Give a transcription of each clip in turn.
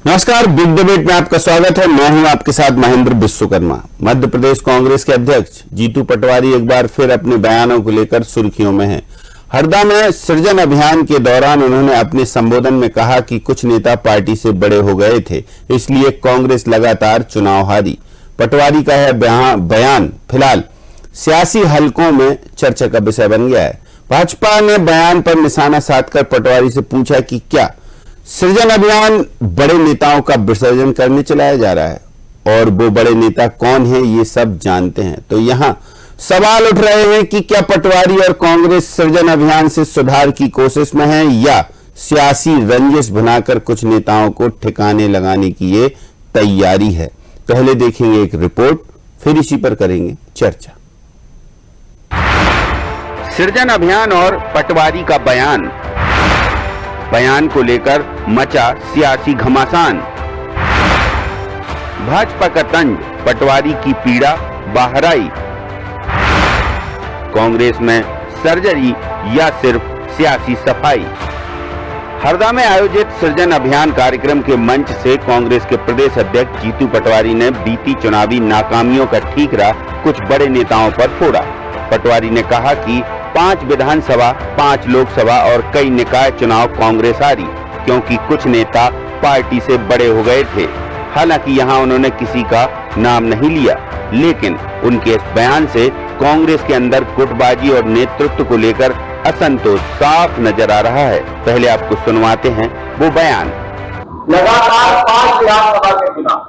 नमस्कार, big debate में आपका स्वागत है। मैं हूं आपके साथ महेंद्र विश्वकर्मा। मध्य प्रदेश कांग्रेस के अध्यक्ष जीतू पटवारी एक बार फिर अपने बयानों को लेकर सुर्खियों में हैं। हरदा में सृजन अभियान के दौरान उन्होंने अपने संबोधन में कहा कि कुछ नेता पार्टी से बड़े हो गए थे, इसलिए कांग्रेस लगातार चुनाव हारी। पटवारी का यह बयान फिलहाल सियासी हलकों में चर्चा का विषय बन गया है। भाजपा ने बयान पर निशाना साधकर पटवारी से पूछा कि क्या सृजन अभियान बड़े नेताओं का विसर्जन करने चलाया जा रहा है, और वो बड़े नेता कौन है ये सब जानते हैं। तो यहां सवाल उठ रहे हैं कि क्या पटवारी और कांग्रेस सृजन अभियान से सुधार की कोशिश में है या सियासी रंजिश बनाकर कुछ नेताओं को ठिकाने लगाने की ये तैयारी है। पहले देखेंगे एक रिपोर्ट, फिर इसी पर करेंगे चर्चा। सृजन अभियान और पटवारी का बयान को लेकर मचा सियासी घमासान। भाजपा का तंज, पटवारी की पीड़ा बाहर आई। कांग्रेस में सर्जरी या सिर्फ सियासी सफाई। हरदा में आयोजित सृजन अभियान कार्यक्रम के मंच से कांग्रेस के प्रदेश अध्यक्ष जीतू पटवारी ने बीती चुनावी नाकामियों का ठीकरा कुछ बड़े नेताओं पर फोड़ा। पटवारी ने कहा कि 5 विधानसभा, 5 लोकसभा और कई निकाय चुनाव कांग्रेस हारी क्योंकि कुछ नेता पार्टी से बड़े हो गए थे। हालांकि यहां उन्होंने किसी का नाम नहीं लिया, लेकिन उनके इस बयान से कांग्रेस के अंदर गुटबाजी और नेतृत्व को लेकर असंतोष साफ नजर आ रहा है। पहले आपको सुनवाते हैं वो बयान। लगातार 5 विधानसभा के चुनाव,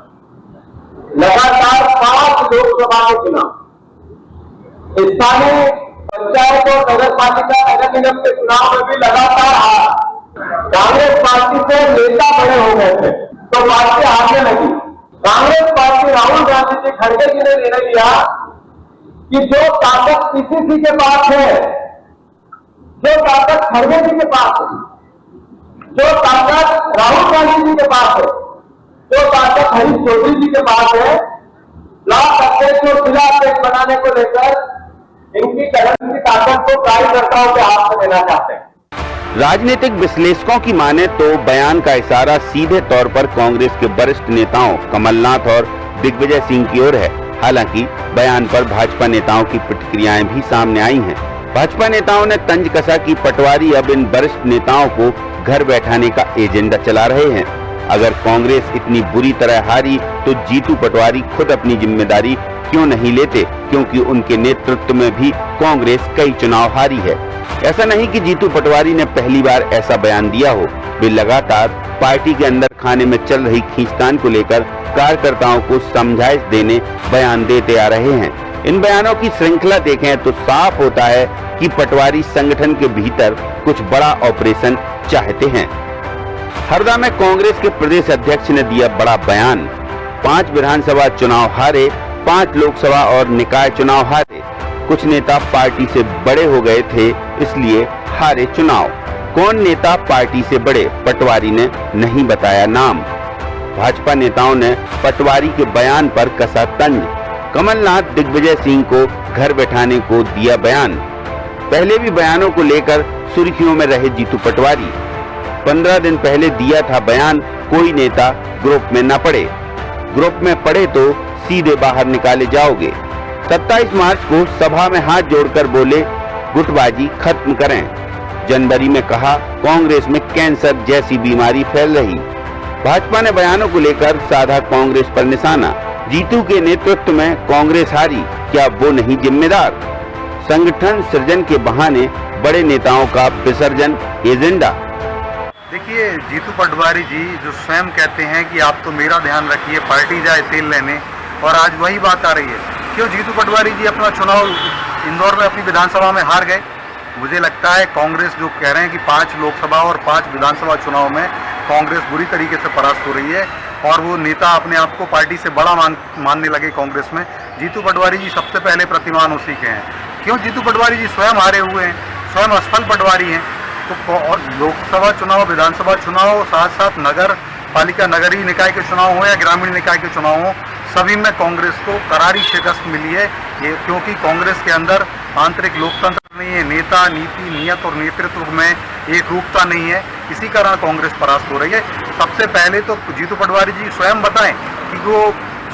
लगातार 5 लोकसभा के चुनाव, स्थानीय पंचायत और नगर पालिका नगर निगम के चुनाव में भी लगातार हार। कांग्रेस पार्टी से नेता बड़े हो गए थे तो पार्टी हारने लगी। कांग्रेस पार्टी राहुल गांधी जी खड़गे जी ने निर्णय लिया कि जो ताकत पीसीसी के पास है, जो ताकत खड़गे जी के पास है, जो ताकत राहुल गांधी जी के पास है, जो ताकत हरीश चौधरी जी के पास है, ब्लॉक अध्यक्ष और जिला अध्यक्ष बनाने को लेकर इनकी कलम की ताकत को कार्यकर्ताओं के हाथ में देना चाहते हैं। राजनीतिक विश्लेषकों की माने तो बयान का इशारा सीधे तौर पर कांग्रेस के वरिष्ठ नेताओं कमलनाथ और दिग्विजय सिंह की ओर है। हालांकि बयान पर भाजपा नेताओं की प्रतिक्रियाएं भी सामने आई हैं। भाजपा नेताओं ने तंज कसा कि पटवारी अब इन वरिष्ठ नेताओं को घर बैठाने का एजेंडा चला रहे हैं। अगर कांग्रेस इतनी बुरी तरह हारी तो जीतू पटवारी खुद अपनी जिम्मेदारी क्यों नहीं लेते, क्योंकि उनके नेतृत्व में भी कांग्रेस कई चुनाव हारी है। ऐसा नहीं कि जीतू पटवारी ने पहली बार ऐसा बयान दिया हो, वे लगातार पार्टी के अंदर खाने में चल रही खींचतान को लेकर कार्यकर्ताओं को समझाइश देने बयान देते आ रहे हैं। इन बयानों की श्रृंखला देखें तो साफ होता है कि पटवारी संगठन के भीतर कुछ बड़ा ऑपरेशन चाहते हैं। हरदा में कांग्रेस के प्रदेश अध्यक्ष ने दिया बड़ा बयान। 5 विधानसभा चुनाव हारे, 5 लोकसभा और निकाय चुनाव हारे। कुछ नेता पार्टी से बड़े हो गए थे, इसलिए हारे चुनाव। कौन नेता पार्टी से बड़े, पटवारी ने नहीं बताया नाम। भाजपा नेताओं ने पटवारी के बयान पर कसा तंज। कमलनाथ दिग्विजय सिंह को घर बैठाने को दिया बयान। पहले भी बयानों को लेकर सुर्खियों में रहे जीतू पटवारी। 15 दिन पहले दिया था बयान, कोई नेता ग्रुप में न पड़े, ग्रुप में पड़े तो सीधे बाहर निकाले जाओगे। 27 मार्च को सभा में हाथ जोड़कर बोले गुटबाजी खत्म करें। जनवरी में कहा कांग्रेस में कैंसर जैसी बीमारी फैल रही। भाजपा ने बयानों को लेकर साधा कांग्रेस पर निशाना। जीतू के नेतृत्व में कांग्रेस हारी, क्या वो नहीं जिम्मेदार? संगठन सृजन के बहाने बड़े नेताओं का विसर्जन एजेंडा। देखिए, जीतू पटवारी जी जो स्वयं कहते हैं कि आप तो मेरा ध्यान रखिए, पार्टी जाए तेल लेने, और आज वही बात आ रही है। क्यों जीतू पटवारी जी अपना चुनाव इंदौर में अपनी विधानसभा में हार गए? मुझे लगता है कांग्रेस जो कह रहे हैं कि 5 लोकसभा और 5 विधानसभा चुनाव में कांग्रेस बुरी तरीके से परास्त हो रही है और वो नेता अपने आप को पार्टी से बड़ा मानने लगे कांग्रेस में। जीतू पटवारी जी सबसे पहले प्रतिमान उसी के हैं। क्यों जीतू पटवारी जी स्वयं हारे हुए हैं, स्वयं असफल पटवारी हैं। तो और लोकसभा चुनाव, विधानसभा चुनाव, साथ साथ नगर पालिका नगरीय निकाय के चुनाव हो या ग्रामीण निकाय के चुनाव हो, सभी में कांग्रेस को करारी शिकस्त मिली है। ये क्योंकि कांग्रेस के अंदर आंतरिक लोकतंत्र नहीं है, नेता, नीति, नियत और नेतृत्व में एक रूपता नहीं है। इसी कारण कांग्रेस परास्त हो रही है। सबसे पहले तो जीतू पटवारी जी स्वयं बताएं कि वो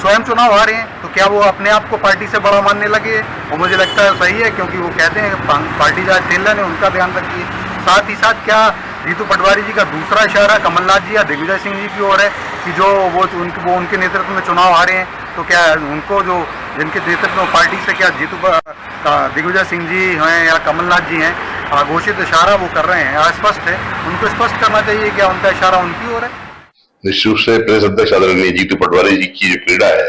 स्वयं चुनाव हारे हैं, तो क्या वो अपने आप को पार्टी से बड़ा मानने लगे? और मुझे लगता है सही है, क्योंकि वो कहते हैं पार्टी जहाँ तेल ने उनका ध्यान रखिए। साथ ही साथ क्या जीतू पटवारी जी का दूसरा इशारा कमलनाथ जी या दिग्विजय सिंह जी की ओर है कि जो वो उनके नेतृत्व में चुनाव हारे हैं, तो क्या उनको जो जिनके नेतृत्व में पार्टी से क्या दिग्विजय सिंह जी हैं या कमलनाथ जी हैं, घोषित इशारा वो कर रहे हैं, अस्पष्ट है, उनको स्पष्ट करना चाहिए क्या उनका इशारा उनकी ओर है? निश्चित रूप से प्रदेश अध्यक्ष आदरणीय जीतू पटवारी जी की जो पीड़ा है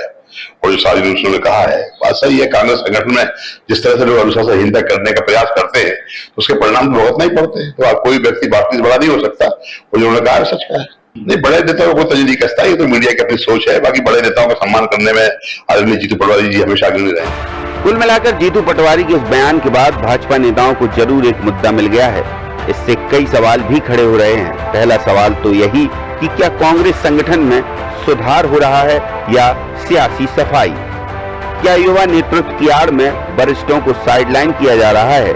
और जो सारी उन्होंने कहा है, बात सही है। कांग्रेस संगठन में जिस तरह से लोग अनुशासनहीनता करने का प्रयास करते हैं तो उसके परिणाम तो भुगतना ही पड़ते हैं। तो आप कोई व्यक्ति पार्टी से बड़ा नहीं हो सकता, और जो उन्होंने कहा है सच का है। नहीं, बड़े नेताओं को तजदीद कसता है, ये तो मीडिया की अपनी सोच है। बाकी बड़े नेताओं का सम्मान करने में आदरणीय जीतू पटवारी जी हमेशा अग्रणी रहे। कुल मिलाकर जीतू पटवारी के इस बयान के बाद भाजपा नेताओं को जरूर एक मुद्दा मिल गया है। इससे कई सवाल भी खड़े हो रहे हैं। पहला सवाल तो यही कि क्या कांग्रेस संगठन में सुधार हो रहा है या सियासी सफाई? क्या युवा नेतृत्व की आड़ में वरिष्ठों को साइडलाइन किया जा रहा है?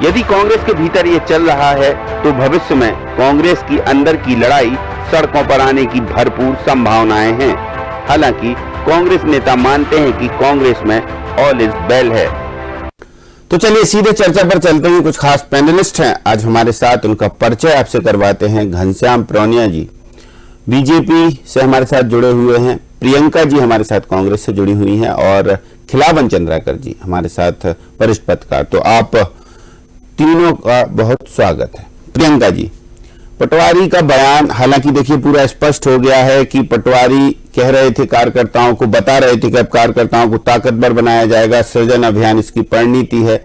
यदि कांग्रेस के भीतर ये चल रहा है तो भविष्य में कांग्रेस की अंदर की लड़ाई सड़कों पर आने की भरपूर संभावनाएं हैं। हालांकि कांग्रेस नेता मानते हैं कि कांग्रेस में ऑल इज वेल है। तो चलिए सीधे चर्चा पर चलते हैं। कुछ खास पैनलिस्ट हैं आज हमारे साथ, उनका परिचय आपसे करवाते हैं। घनश्याम प्रौनिया जी बीजेपी से हमारे साथ जुड़े हुए हैं, प्रियंका जी हमारे साथ कांग्रेस से जुड़ी हुई हैं, और खिलावन चंद्राकर जी हमारे साथ वरिष्ठ पत्रकार। तो आप तीनों का बहुत स्वागत है। प्रियंका जी, पटवारी का बयान, हालांकि देखिए पूरा स्पष्ट हो गया है कि पटवारी कह रहे थे, कार्यकर्ताओं को बता रहे थे कि अब कार्यकर्ताओं को ताकतवर बनाया जाएगा, सृजन अभियान इसकी परिणति है।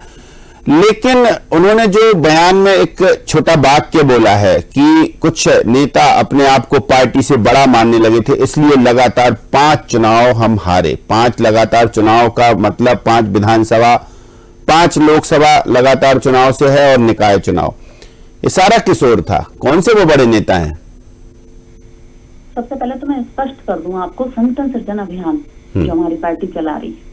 लेकिन उन्होंने जो बयान में एक छोटा वाक्य बोला है कि कुछ नेता अपने आप को पार्टी से बड़ा मानने लगे थे, इसलिए लगातार 5 चुनाव हम हारे। 5 लगातार चुनाव का मतलब 5 विधानसभा, 5 लोकसभा लगातार चुनाव से है, और निकाय चुनाव। ये सारा किस ओर था? कौन से वो बड़े नेता हैं? सबसे पहले तो मैं स्पष्ट कर दूं आपको, संगठन सृजन अभियान जो हमारी पार्टी चला रही है,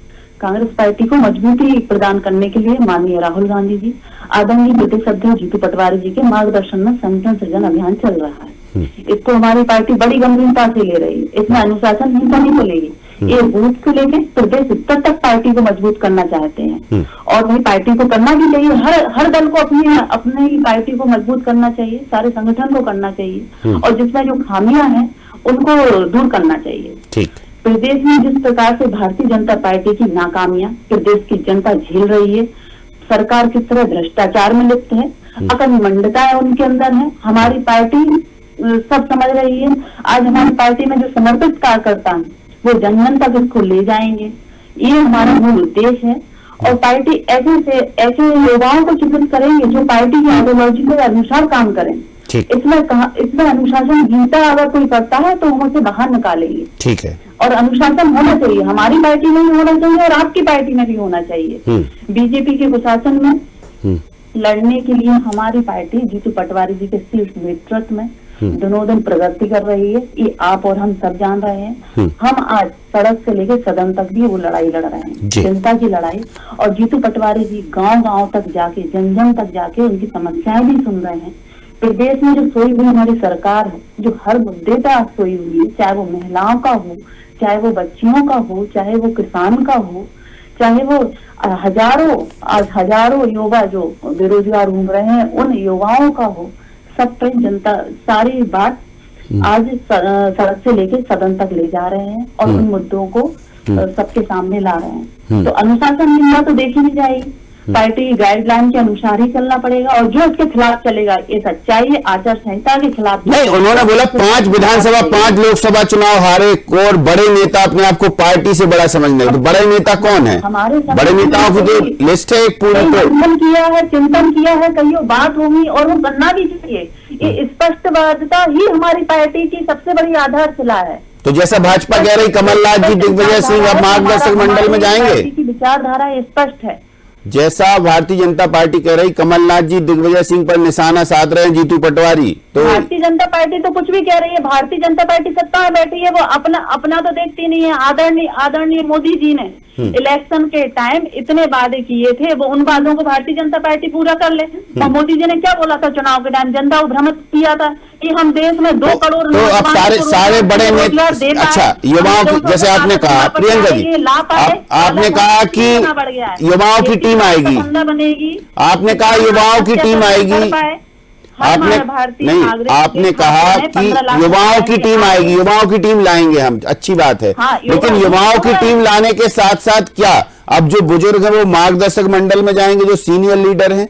कांग्रेस पार्टी को मजबूती प्रदान करने के लिए माननीय राहुल गांधी जी, आदरणीय प्रदेश अध्यक्ष जीतू पटवारी जी के मार्गदर्शन में संगठन सृजन अभियान चल रहा है। इसको हमारी पार्टी बड़ी गंभीरता से ले रही है। इसमें अनुशासनहीनता नहीं चलेगी। ये बूथ से लेकर प्रदेश स्तर तक पार्टी को मजबूत करना चाहते हैं, और वही पार्टी को करना भी चाहिए। हर दल को अपनी पार्टी को मजबूत करना चाहिए, सारे संगठन को करना चाहिए, और जिसमें जो खामियां हैं उनको दूर करना चाहिए। ठीक। प्रदेश में जिस प्रकार से भारतीय जनता पार्टी की नाकामियां प्रदेश की जनता झेल रही है, सरकार किस तरह भ्रष्टाचार में लिप्त है, अकर्मण्यताएं उनके अंदर है, हमारी पार्टी सब समझ रही है। आज हमारी पार्टी में जो समर्पित कार्यकर्ता हैं वो जन जन तक इसको ले जाएंगे, ये हमारा मूल उद्देश्य है। और पार्टी ऐसे युवाओं को चिन्हित करेंगे जो पार्टी की आइडियोलॉजी के अनुसार काम करें। इसमें अनुशासनहीनता अगर कोई करता है तो हम उसे बाहर निकालेंगे। ठीक है। और अनुशासन होना चाहिए, हमारी पार्टी में भी होना चाहिए और आपकी पार्टी में भी होना चाहिए। बीजेपी के कुशासन में लड़ने के लिए हमारी पार्टी जीतू पटवारी जी के शीर्ष नेतृत्व में दिनों दिन प्रगति कर रही है। ये आप और हम सब जान रहे हैं। हम आज सड़क से लेकर सदन तक भी वो लड़ाई लड़ रहे हैं, जनता की लड़ाई। और जीतू पटवारी जी गांव-गांव तक जाके, जन जन तक जाके उनकी समस्याएं भी सुन रहे हैं। प्रदेश में जो सोई हुई हमारी सरकार है, जो हर मुद्दे पर आज सोई हुई है, चाहे वो महिलाओं का हो, चाहे वो बच्चियों का हो, चाहे वो किसान का हो, चाहे वो हजारों युवा जो बेरोजगार घूम रहे हैं उन युवाओं का हो, सब पर जनता सारी बात आज सड़क से लेके सदन तक ले जा रहे हैं और उन मुद्दों को सबके सामने ला रहे हैं। तो अनुशासनहीनता तो देखी नहीं जाएगी, पार्टी की गाइडलाइन के अनुसार ही चलना पड़ेगा, और जो इसके खिलाफ चलेगा ये सच्चाई है, आचार संहिता के खिलाफ नहीं। उन्होंने बोला 5 विधानसभा 5 लोकसभा चुनाव हारे, और बड़े नेता अपने आप को पार्टी से बड़ा समझने। तो बड़े नेता कौन है? हमारे बड़े नेताओं की जो लिस्ट है एक पूरी, चिंतन किया है, कहीं बात होगी और वो करना भी चाहिए। ये स्पष्टवादिता ही हमारी पार्टी की सबसे बड़ी आधारशिला है। तो जैसा भाजपा कह रही कमलनाथ जी दिग्विजय सिंह अब मार्गदर्शक मंडल में जाएंगे, विचारधारा स्पष्ट है। जैसा भारतीय जनता पार्टी कह रही कमलनाथ जी दिग्विजय सिंह पर निशाना साध रहे हैं जीतू पटवारी, तो भारतीय जनता पार्टी तो कुछ भी कह रही है, भारतीय जनता पार्टी सत्ता में बैठी है, वो अपना तो देखती नहीं है। आदरणीय मोदी जी ने इलेक्शन के टाइम इतने वादे किए थे, वो उन वादों को भारतीय जनता पार्टी पूरा कर ले। और मोदी जी ने क्या बोला था चुनाव के टाइम, जनता को भ्रमित किया था कि हम देश में 2 करोड़ तो अब सारे बड़े नेता, अच्छा युवाओं की, जैसे आपने कहा प्रियंका जी, आपने कहा कि युवाओं की टीम आएगी, बनेगी, आपने कहा युवाओं की टीम आएगी, आपने नहीं, आपने कहा कि युवाओं की टीम आएगी, युवाओं की टीम लाएंगे हम, अच्छी बात है। लेकिन युवाओं की टीम लाने के साथ साथ क्या अब जो बुजुर्ग हैं वो मार्गदर्शक मंडल में जाएंगे, जो सीनियर लीडर हैं?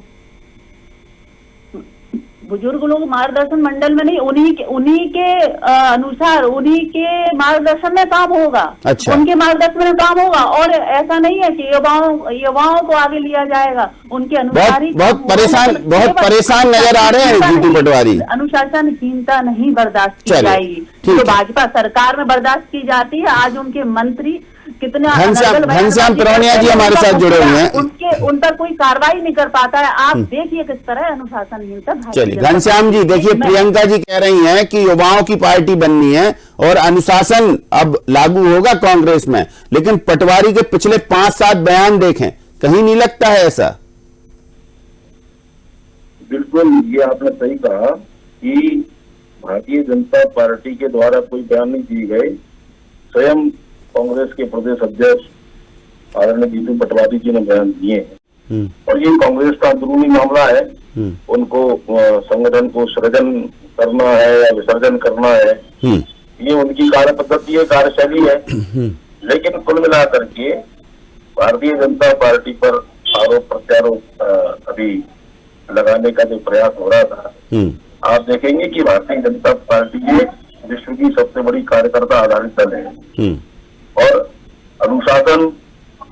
बुजुर्ग लोग मार्गदर्शन मंडल में नहीं, उन्हीं के अनुसार, उन्हीं के मार्गदर्शन में काम होगा। अच्छा। उनके मार्गदर्शन में काम होगा, और ऐसा नहीं है कि युवाओं को आगे लिया जाएगा, उनके अनुसार ही। बहुत परेशान नजर आ रहे हैं जीतू पटवारी। अनुशासनहीनता नहीं बर्दाश्त की जाएगी, जो भाजपा सरकार में बर्दाश्त की जाती है। आज उनके मंत्री कितने घनश्याम परौनिया जी हमारे साथ जुड़े हुए हैं, उन पर कोई कार्रवाई नहीं कर पाता है। आप देखिए किस तरह अनुशासनहीनता। चलिए घनश्याम जी, देखिए प्रियंका जी कह रही हैं कि युवाओं की पार्टी बननी है और अनुशासन अब लागू होगा कांग्रेस में, लेकिन पटवारी के पिछले 5-7 बयान देखें, कहीं नहीं लगता है ऐसा? बिल्कुल, ये आपने सही कहा कि भारतीय जनता पार्टी के द्वारा कोई बयान नहीं दिए गए। स्वयं कांग्रेस के प्रदेश अध्यक्ष आदरणीय जीतू पटवारी जी ने बयान दिए हैं, और ये कांग्रेस का अंदरूनी मामला है। उनको संगठन को सृजन करना है या विसर्जन करना है, ये उनकी कार्य पद्धति है, कार्यशैली है। लेकिन कुल मिलाकर के भारतीय जनता पार्टी पर आरोप प्रत्यारोप अभी लगाने का जो प्रयास हो रहा था, आप देखेंगे कि भारतीय जनता पार्टी ये विश्व की सबसे बड़ी कार्यकर्ता आधारित दल है, और अनुशासन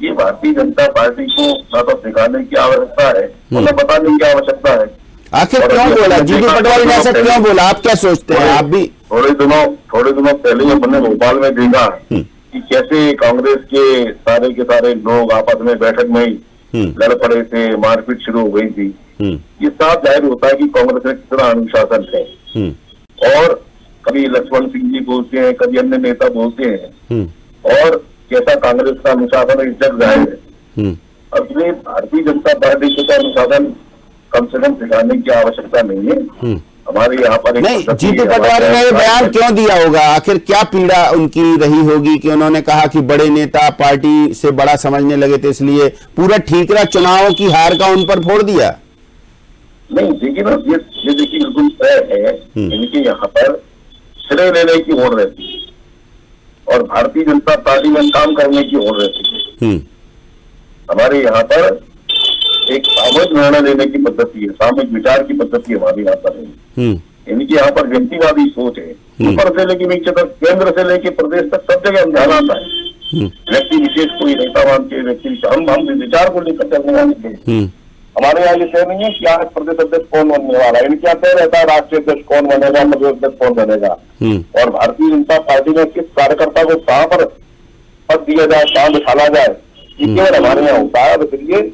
ये भारतीय जनता पार्टी को ना तो सिखाने की आवश्यकता है, उन्हें बताने की आवश्यकता है। आखिर क्यों बोला जीतू पटवारी ने ऐसा, क्यों बोला, आप क्या सोचते हैं? आप भी थोड़े दिनों पहले हमने भोपाल में देखा कि कैसे कांग्रेस के सारे लोग आपस में बैठक में ही लड़ पड़े थे, मारपीट शुरू हो गई थी। ये साफ जाहिर होता है कि कांग्रेस में कितना अनुशासन है। और कभी लक्ष्मण सिंह जी बोलते हैं, कभी अन्य नेता बोलते हैं, और कैसा कांग्रेस का अनुशासन इस जग जाहिर है। अब ये भारतीय जनता पार्टी को तो अनुशासन कम से कम सिखाने की आवश्यकता नहीं है। हमारे यहाँ पर नहीं, जीतू पटवारी ने ये बयान क्यों दिया होगा? आखिर क्या पीड़ा उनकी रही होगी कि उन्होंने कहा कि बड़े नेता पार्टी से बड़ा समझने लगे थे, इसलिए पूरा ठीकरा चुनाव की हार का उन पर फोड़ दिया? नहीं, देखिए ना, ये देखिए बिल्कुल तय है, इनके यहाँ पर श्रेय लेने की होड़ रहती है और भारतीय जनता पार्टी में काम करने की होड़ रहती है। हमारे यहाँ पर एक सामूहिक निर्णय लेने की पद्धति है, सामूहिक विचार की पद्धति हमारे यहाँ पर है। इनके यहाँ पर व्यक्तिवादी सोच है, ऊपर से लेके नीचे तक, केंद्र से लेके प्रदेश तक सब जगह ध्यान आता है। व्यक्ति विशेष कोई नेता मान के व्यक्ति हम विचार को लेकर चलने वाले। हमारे यहाँ ये तय नहीं है कि आज प्रदेश अध्यक्ष कौन बनने वाला है, इनके यहाँ तय रहता है राष्ट्रीय अध्यक्ष कौन बनेगा, प्रदेश अध्यक्ष कौन बनेगा, और भारतीय जनता पार्टी में किस कार्यकर्ता को कहाँ पर पद दिया जाए, कहाँ बिठाला जाए, ये केवल हमारे यहाँ होता है। इसलिए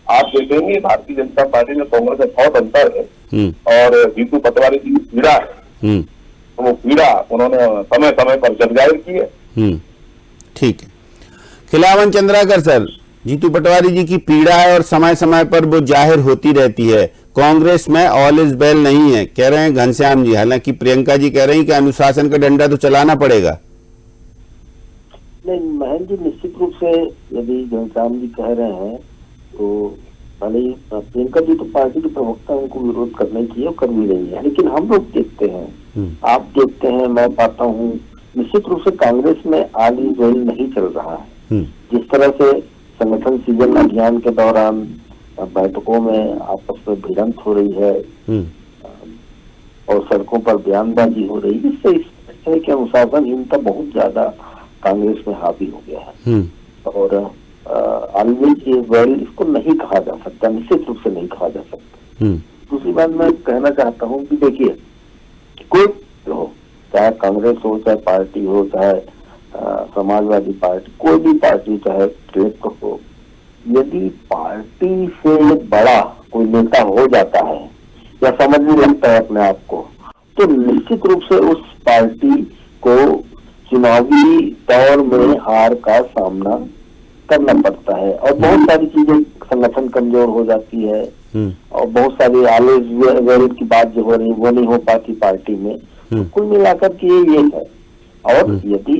आप देखेंगे भारतीय जनता पार्टी में कांग्रेस में बहुत अंतर है, और जीतू पटवारी जी की पीड़ा है, तो वो पीड़ा उन्होंने समय समय पर जग जाहिर की है। ठीक है, खिलावन चंद्राकर सर, जीतू पटवारी जी की पीड़ा है और समय समय पर वो जाहिर होती रहती है। कांग्रेस में ऑल इज वेल नहीं है, कह रहे हैं घनश्याम जी। हालांकि प्रियंका जी कह रही हैं कि अनुशासन का डंडा तो चलाना पड़ेगा। नहीं महेंद्र जी, निश्चित रूप से यदि घनश्याम जी कह रहे हैं तो भले ही प्रियंका जी तो पार्टी के प्रवक्ता, उनको विरोध करने की है, कर भी नहीं है। लेकिन हम लोग देखते हैं, आप देखते हैं, मैं पाता हूँ, निश्चित रूप से कांग्रेस में ऑल इज वेल नहीं चल रहा है। जिस तरह से संगठन सृजन अभियान के दौरान बैठकों में आपस में भिड़ंत हो रही है और सड़कों पर बयानबाजी हो रही है, इससे इस तरह की अनुशासनहीनता बहुत ज्यादा कांग्रेस में हावी हो गया है। और ऑलवेज इज वेल इसको नहीं कहा जा सकता, निश्चित रूप से नहीं कहा जा सकता। दूसरी बात मैं कहना चाहता हूँ कि देखिए, कोई हो, चाहे कांग्रेस हो, चाहे पार्टी हो, चाहे समाजवादी पार्टी, कोई भी पार्टी, चाहे क्षेत्र हो, यदि पार्टी से बड़ा कोई नेता हो जाता है या समझने लगता है अपने आप को, तो निश्चित रूप से उस पार्टी को चुनावी दौर में हार का सामना करना पड़ता है और बहुत सारी चीजें, संगठन कमजोर हो जाती है और बहुत सारी आले की बात जो हो रही वो नहीं हो पाती पार्टी में। कुल मिलाकर के ये है। और यदि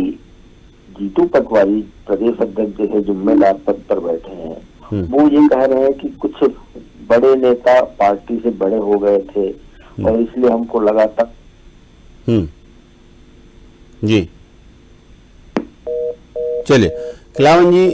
जीतू पटवारी प्रदेश अध्यक्ष जैसे जिम्मेदार पद पर बैठे हैं, वो ये कह रहे हैं कि कुछ बड़े नेता पार्टी से बड़े हो गए थे और इसलिए हमको लगातार जी। चलिए खिलावन जी,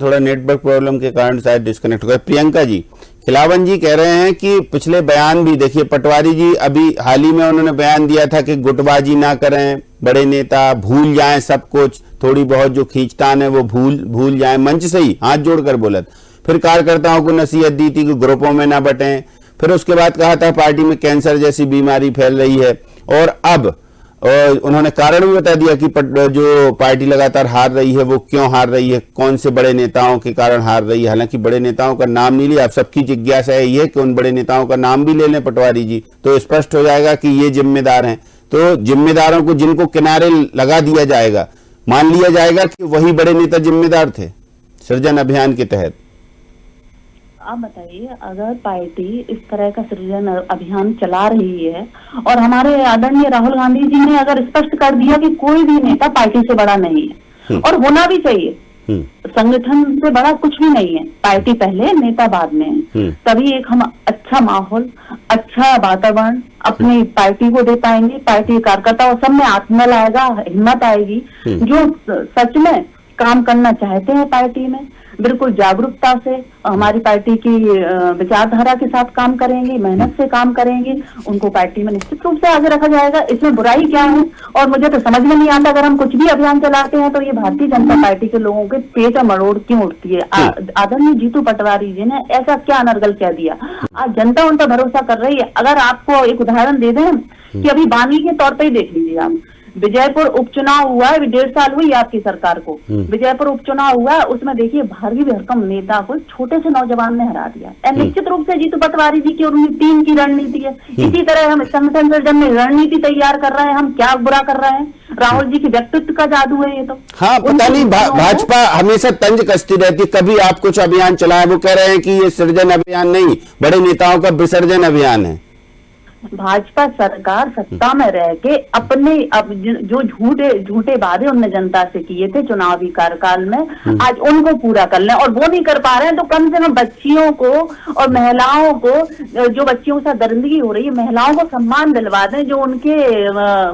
थोड़ा नेटवर्क प्रॉब्लम के कारण शायद डिस्कनेक्ट हो गया। प्रियंका जी, खिलावन जी कह रहे हैं कि पिछले बयान भी देखिए, पटवारी जी अभी हाल ही में उन्होंने बयान दिया था कि गुटबाजी ना करें, बड़े नेता भूल जाएं सब कुछ, थोड़ी बहुत जो खींचतान है वो भूल जाएं, मंच से ही हाथ जोड़कर बोला। फिर कार्यकर्ताओं को नसीहत दी थी कि ग्रुपों में ना बटें। फिर उसके बाद कहा था पार्टी में कैंसर जैसी बीमारी फैल रही है। और अब उन्होंने कारण भी बता दिया कि जो पार्टी लगातार हार रही है वो क्यों हार रही है, कौन से बड़े नेताओं के कारण हार रही है। हालांकि बड़े नेताओं का नाम नहीं लिया। अब सबकी जिज्ञासा है ये कि उन बड़े नेताओं का नाम भी ले लें पटवारी जी, तो स्पष्ट हो जाएगा कि ये जिम्मेदार हैं। तो जिम्मेदारों को जिनको किनारे लगा दिया जाएगा, मान लिया जाएगा कि वही बड़े नेता जिम्मेदार थे सृजन अभियान के तहत। आप बताइए, अगर पार्टी इस तरह का सृजन अभियान चला रही है और हमारे आदरणीय राहुल गांधी जी ने अगर स्पष्ट कर दिया कि कोई भी नेता पार्टी से बड़ा नहीं है और होना भी चाहिए, संगठन से बड़ा कुछ भी नहीं है, पार्टी पहले नेता बाद में है, तभी एक हम अच्छा माहौल, अच्छा वातावरण अपनी पार्टी को दे पाएंगे। पार्टी कार्यकर्ताओं सब में आत्मबल आएगा, हिम्मत आएगी, जो सच में काम करना चाहते हैं पार्टी में बिल्कुल जागरूकता से हमारी पार्टी की विचारधारा के साथ काम करेंगे, मेहनत से काम करेंगे, उनको पार्टी में निश्चित रूप से आगे रखा जाएगा। इसमें बुराई क्या है? और मुझे तो समझ में नहीं आता, अगर हम कुछ भी अभियान चलाते हैं तो ये भारतीय जनता पार्टी के लोगों के पेट मरोड़ क्यों उठती है? आदरणीय जीतू पटवारी जी ने ऐसा क्या अनर्गल कह दिया? आज जनता उन पर भरोसा कर रही है। अगर आपको एक उदाहरण दे दें कि अभी बानी के तौर पर ही देख लीजिए आप, विजयपुर उपचुनाव हुआ है, 1.5 साल हुई आपकी सरकार को, विजयपुर उपचुनाव हुआ है, उसमें देखिए भार्गवी भरकम नेता को छोटे से नौजवान ने हरा दिया। निश्चित रूप से जीतू पटवारी जी की और उनकी टीम की रणनीति है। इसी तरह हम संगठन सृजन में रणनीति तैयार कर रहे हैं। हम क्या बुरा कर रहे हैं? राहुल जी के व्यक्तित्व का जादू है ये तो। हाँ, पता नहीं भाजपा हमेशा तंज कसती रहती, कभी आप कुछ अभियान चलाए, वो कह रहे हैं कि ये सृजन अभियान नहीं, बड़े नेताओं का विसर्जन अभियान है। भाजपा सरकार सत्ता में रह के अपने अब जो झूठे वादे उनने जनता से किए थे चुनावी कार्यकाल में, आज उनको पूरा कर लें और वो नहीं कर पा रहे हैं, तो कम से कम बच्चियों को और महिलाओं को, जो बच्चियों के साथ दरिंदगी हो रही है, महिलाओं को सम्मान दिलवा दें। जो उनके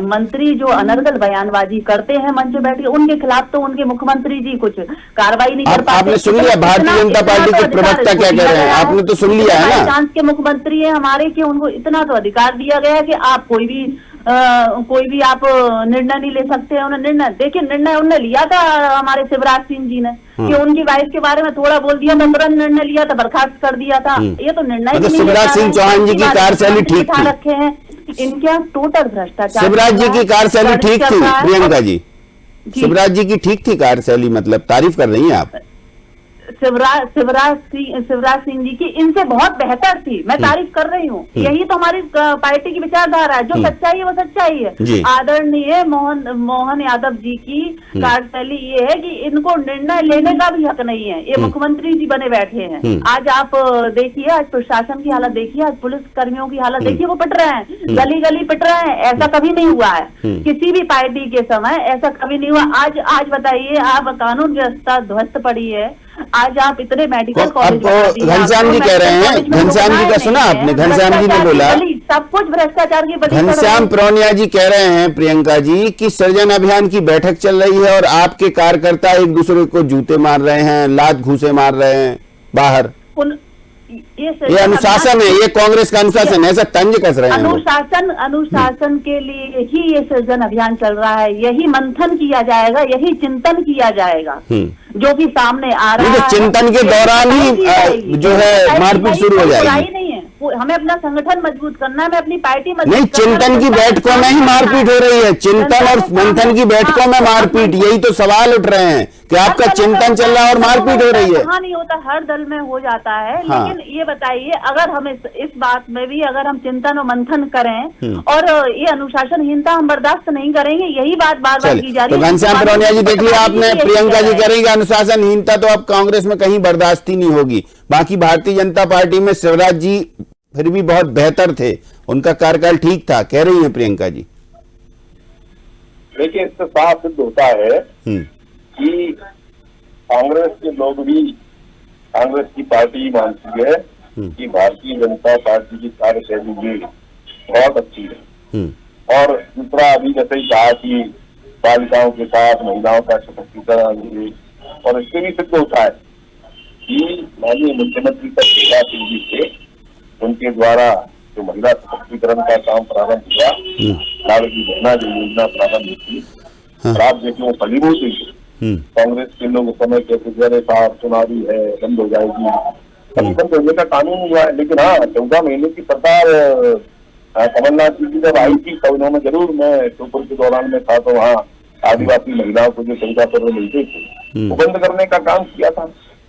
मंत्री जो अनर्गल बयानबाजी करते हैं मंच पे बैठ के, उनके खिलाफ तो उनके मुख्यमंत्री जी कुछ कार्रवाई नहीं कर पाते। आपने सुन लिया भारतीय जनता पार्टी के प्रवक्ता क्या कह रहे हैं? आपने तो सुन लिया है ना, फ्रांस के मुख्यमंत्री है हमारे, कि उनको इतना तो अधिकार दिया गया कि आप कोई भी आप निर्णय नहीं ले सकते। उन्होंने निर्णय, देखिए निर्णय उन्होंने लिया था हमारे शिवराज सिंह जी ने कि उनकी वाइफ के बारे में थोड़ा बोल दिया, मैं तुरंत निर्णय लिया था, बर्खास्त कर दिया था। ये तो निर्णय मतलब शिवराज सिंह चौहान जी की कार्यशैली ठीक थी, रखे हैं इनके टोटल भ्रष्टाचार। शिवराज जी की कार्यशैली ठीक थी प्रियंका जी, शिवराज जी की ठीक थी कार्यशैली, मतलब तारीफ कर रही हैं आप? शिवराज सिंह जी की इनसे बहुत बेहतर थी, मैं तारीफ कर रही हूँ। यही तो हमारी पार्टी की विचारधारा है, जो सच्चाई है वो सच्चाई है। आदरणीय मोहन यादव जी की कार्यशैली ये है कि इनको निर्णय लेने का भी हक नहीं है, ये मुख्यमंत्री जी बने बैठे हैं। आज आप देखिए, आज प्रशासन की हालत देखिए, आज पुलिस कर्मियों की हालत देखिए, वो पिट रहे हैं, गली गली पिट रहे हैं। ऐसा कभी नहीं हुआ है किसी भी पार्टी के समय, ऐसा कभी नहीं हुआ। आज बताइए, आप कानून व्यवस्था ध्वस्त पड़ी है, आज आप इतने मेडिकल कॉलेज, घनश्याम जी कह रहे हैं, घनश्याम जी का सुना आपने? घनश्याम जी ने बोला सब कुछ भ्रष्टाचार की वजह से। घनश्याम प्रोनिया जी कह रहे हैं प्रियंका जी कि सृजन अभियान की बैठक चल रही है और आपके कार्यकर्ता एक दूसरे को जूते मार रहे हैं, लात घूसे मार रहे हैं बाहर। ये अनुशासन है, ये कांग्रेस का अनुशासन है, ऐसा तंज कस रहे हैं। अनुशासन के लिए ही ये सृजन अभियान चल रहा है। यही मंथन किया जाएगा, यही चिंतन किया जाएगा जो भी सामने आ रहा है। चिंतन के दौरान ही जो है मारपीट शुरू हो जाएगी। नहीं है, हमें अपना संगठन मजबूत करना है, हमें अपनी पार्टी मजबूत नहीं, चिंतन की बैठकों में ही मारपीट हो रही है, चिंतन और मंथन की बैठकों में मारपीट, यही तो सवाल उठ रहे हैं कि आपका चिंतन चल रहा है और मारपीट हो रही है। हाँ, नहीं होता, हर दल में हो जाता है। हाँ। लेकिन ये बताइए, अगर हम इस बात में भी अगर हम चिंतन और मंथन करें और ये अनुशासनहीनता हम बर्दाश्त नहीं करेंगे, यही बात बार बार की जा रही तो है। घनश्याम परौनिया जी, देख लिया आपने, प्रियंका जी करेंगे अनुशासनहीनता तो अब कांग्रेस में कहीं बर्दाश्त ही नहीं होगी। बाकी भारतीय जनता पार्टी में शिवराज जी फिर भी बहुत बेहतर थे, उनका कार्यकाल ठीक था, कह रही है प्रियंका जी। देखिए, इससे साफ सिद्ध होता है कि कांग्रेस के लोग भी कांग्रेस की पार्टी मानती है कि भारतीय जनता पार्टी की कार्यशैली भी बहुत अच्छी है। और दूसरा, अभी जैसे ही कहा कि बालिकाओं के साथ महिलाओं का सशक्तिकरण, और इससे भी सिद्ध होता है कि माननीय मुख्यमंत्री का शिवराज सिंह जी थे, उनके द्वारा जो महिला सशक्तिकरण का काम प्रारंभ हुआ, लाड़की बहना जो योजना प्रारंभ हुई, और आप देखें वो फलीभूत हुई। कांग्रेस के लोग उस समय कहते थे साहब चुनावी है, बंद हो जाएगी, अभी बंद होने का कानून हुआ है। लेकिन हाँ, 14 महीने की सरकार कमलनाथ जी की जब आई थी तब उन्होंने जरूर, मैं टोकर के दौरान में था तो वहाँ आदिवासी महिलाओं को जो सुविधा पत्र मिलते थे वो बंद करने का काम किया था।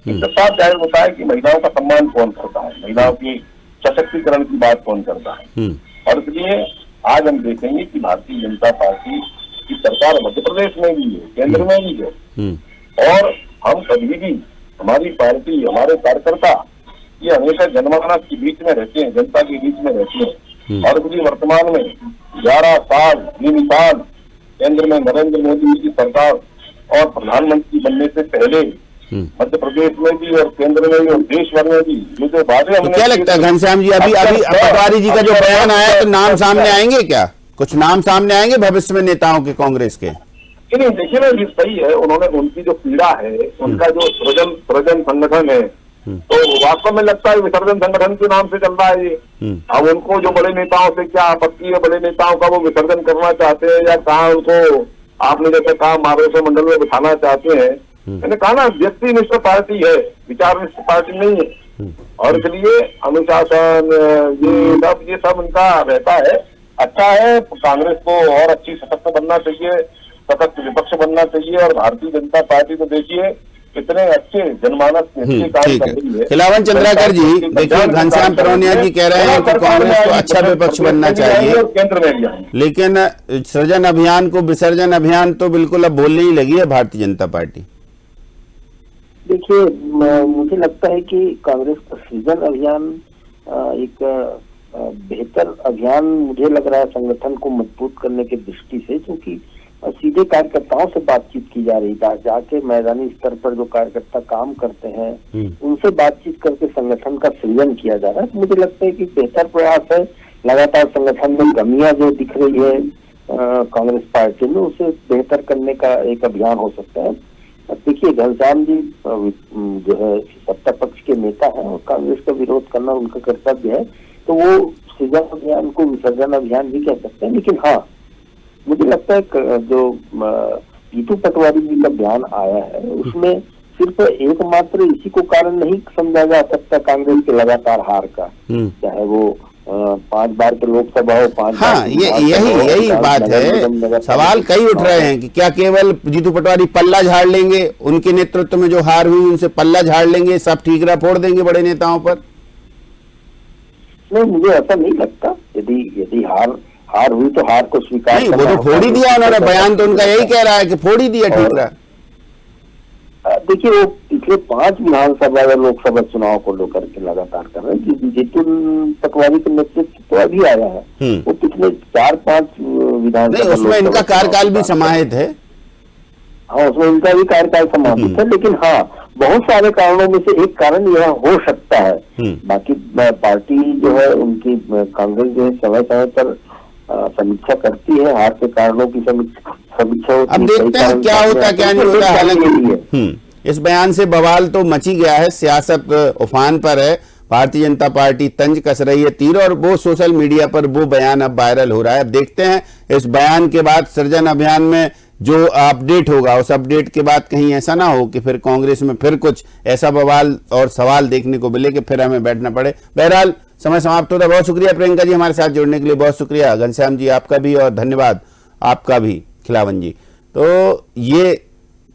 इससे साफ जाहिर होता है कि महिलाओं का सम्मान कौन करता है, महिलाओं की सशक्तिकरण की बात कौन करता है। और इसलिए आज हम देखेंगे कि भारतीय जनता पार्टी की सरकार मध्य प्रदेश में भी है, केंद्र में भी है, और हम कभी भी, हमारी पार्टी, हमारे कार्यकर्ता ये हमेशा जनमानस के बीच में रहते हैं, जनता के बीच में रहते हैं। और इसलिए वर्तमान में 11 साल बेमिसाल केंद्र में नरेंद्र मोदी जी की सरकार और प्रधानमंत्री बनने से पहले मध्य प्रदेश में भी और केंद्र में भी और देश भर में भी जो वादे हमने, क्या लगता है घनश्याम जी, अभी पटवारी जी का जो बयान आया तो नाम सामने आएंगे क्या, कुछ नाम सामने आएंगे भविष्य में नेताओं के कांग्रेस के? नहीं, देखिए ना, ये सही है, उन्होंने, उनकी जो पीड़ा है, उनका जो सृजन संगठन है, तो वास्तव में लगता है विसर्जन संगठन के नाम से चल रहा है ये। अब उनको जो बड़े नेताओं से क्या आपत्ति है, बड़े नेताओं का वो विसर्जन करना चाहते हैं, या कहा उनको आपने जैसे कहा महाराष्ट्र मंडल में बिठाना चाहते हैं। मैंने कहा ना, व्यक्तिनिष्ठ पार्टी है, विचारनिष्ठ पार्टी नहीं है। और इसलिए अनुशासन ये सब इनका रहता है। अच्छा है, कांग्रेस को और अच्छी सशक्त बनना चाहिए, सशक्त विपक्ष बनना चाहिए। और भारतीय जनता पार्टी को देखिए कितने अच्छे जनमानस के काम कर रही है। खिलावन चंद्राकर जी, देखिए घनश्याम परौनिया जी कह रहे हैं कि कांग्रेस को अच्छा विपक्ष बनना चाहिए, केंद्र में भी, लेकिन सृजन अभियान को विसर्जन अभियान तो बिल्कुल अब बोलने ही लगी है भारतीय जनता पार्टी। देखिए, मुझे लगता है कि कांग्रेस का सृजन अभियान एक बेहतर अभियान मुझे लग रहा है संगठन को मजबूत करने की दृष्टि से, क्योंकि सीधे कार्यकर्ताओं से बातचीत की जा रही है। जाके मैदानी स्तर पर जो कार्यकर्ता काम करते हैं उनसे बातचीत करके संगठन का सृजन किया जा रहा है। मुझे लगता है कि बेहतर प्रयास है। लगातार संगठन में कमियां जो दिख रही है कांग्रेस पार्टी में, उसे बेहतर करने का एक अभियान हो सकता है। देखिए, घनश्याम जी जो है सत्ता पक्ष के नेता हैं और कांग्रेस का विरोध करना उनका कर्तव्य है, तो वो सृजन अभियान को विसर्जन अभियान भी कह सकते हैं। लेकिन हाँ, मुझे लगता है जो जीतू पटवारी जी का बयान आया है उसमें सिर्फ एकमात्र इसी को कारण नहीं समझा जा सकता कांग्रेस के लगातार हार का, चाहे वो 5 बार के लोकसभा हो, 5 हाँ, यही बात है। सवाल कई उठ रहे हैं कि क्या केवल जीतू पटवारी पल्ला झाड़ लेंगे, उनके नेतृत्व में जो हार हुई उनसे पल्ला झाड़ लेंगे, सब ठीकरा फोड़ देंगे बड़े नेताओं पर? नहीं, मुझे ऐसा नहीं लगता। यदि हार हुई तो हार को स्वीकार नहीं, वो तो फोड़ ही दिया उन्होंने, बयान तो उनका यही कह रहा है कि फोड़ ही दिया ठीकरा। देखिए, वो पिछले 5 विधानसभा या लोकसभा चुनाव को लेकर के लगातार कर रहे हैं। जीतू पटवारी का नेतृत्व तो अभी आया है, वो पिछले 4-5 विधानसभा, उसमें इनका कार्यकाल भी समाहित है। हाँ, उसमें इनका भी कार्यकाल समाहित है। लेकिन हाँ, बहुत सारे कारणों में से एक कारण यह हो सकता है। बाकी पार्टी जो है उनकी, कांग्रेस जो है समय समय पर समीक्षा करती है, हार के कारणों की समीक्षा। अब देखते हैं क्या होता क्या नहीं होता। हालांकि इस बयान से बवाल तो मची गया है, सियासत उफान पर है, भारतीय जनता पार्टी तंज कस रही है तीर, और वो सोशल मीडिया पर वो बयान अब वायरल हो रहा है। अब देखते हैं इस बयान के बाद सृजन अभियान में जो अपडेट होगा, उस अपडेट के बाद कहीं ऐसा ना हो कि फिर कांग्रेस में फिर कुछ ऐसा बवाल और सवाल देखने को मिले कि फिर हमें बैठना पड़े। बहरहाल समय समाप्त होता है। बहुत शुक्रिया प्रियंका जी हमारे साथ जुड़ने के लिए, बहुत शुक्रिया घनश्याम जी आपका भी, और धन्यवाद आपका भी खिलावन जी। तो ये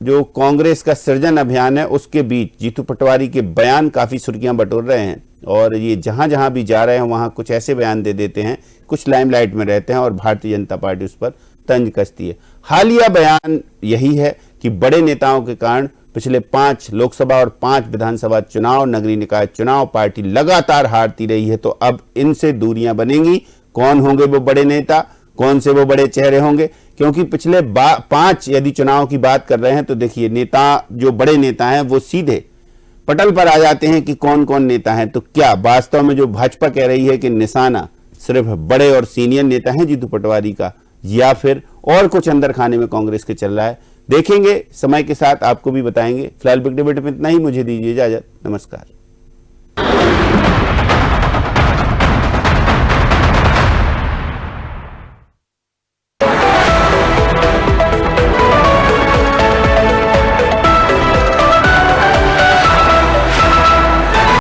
जो कांग्रेस का सृजन अभियान है उसके बीच जीतू पटवारी के बयान काफी सुर्खियां बटोर रहे हैं और ये जहां जहां भी जा रहे हैं वहां कुछ ऐसे बयान दे देते हैं, कुछ लाइमलाइट में रहते हैं और भारतीय जनता पार्टी उस पर तंज कसती है। हालिया बयान यही है कि बड़े नेताओं के कारण पिछले 5 लोकसभा और 5 विधानसभा चुनाव, नगरीय निकाय चुनाव पार्टी लगातार हारती रही है। तो अब इनसे दूरियां बनेंगी। कौन होंगे वो बड़े नेता, कौन से वो बड़े चेहरे होंगे, क्योंकि पिछले 5 यदि चुनाव की बात कर रहे हैं तो देखिए नेता, जो बड़े नेता हैं वो सीधे पटल पर आ जाते हैं कि कौन कौन नेता हैं। तो क्या वास्तव में जो भाजपा कह रही है कि निशाना सिर्फ बड़े और सीनियर नेता हैं जीतू पटवारी का, या फिर और कुछ अंदर खाने में कांग्रेस के चल रहा है, देखेंगे समय के साथ, आपको भी बताएंगे। फिलहाल बिग डिबेट में इतना ही, मुझे दीजिए इजाजत, नमस्कार।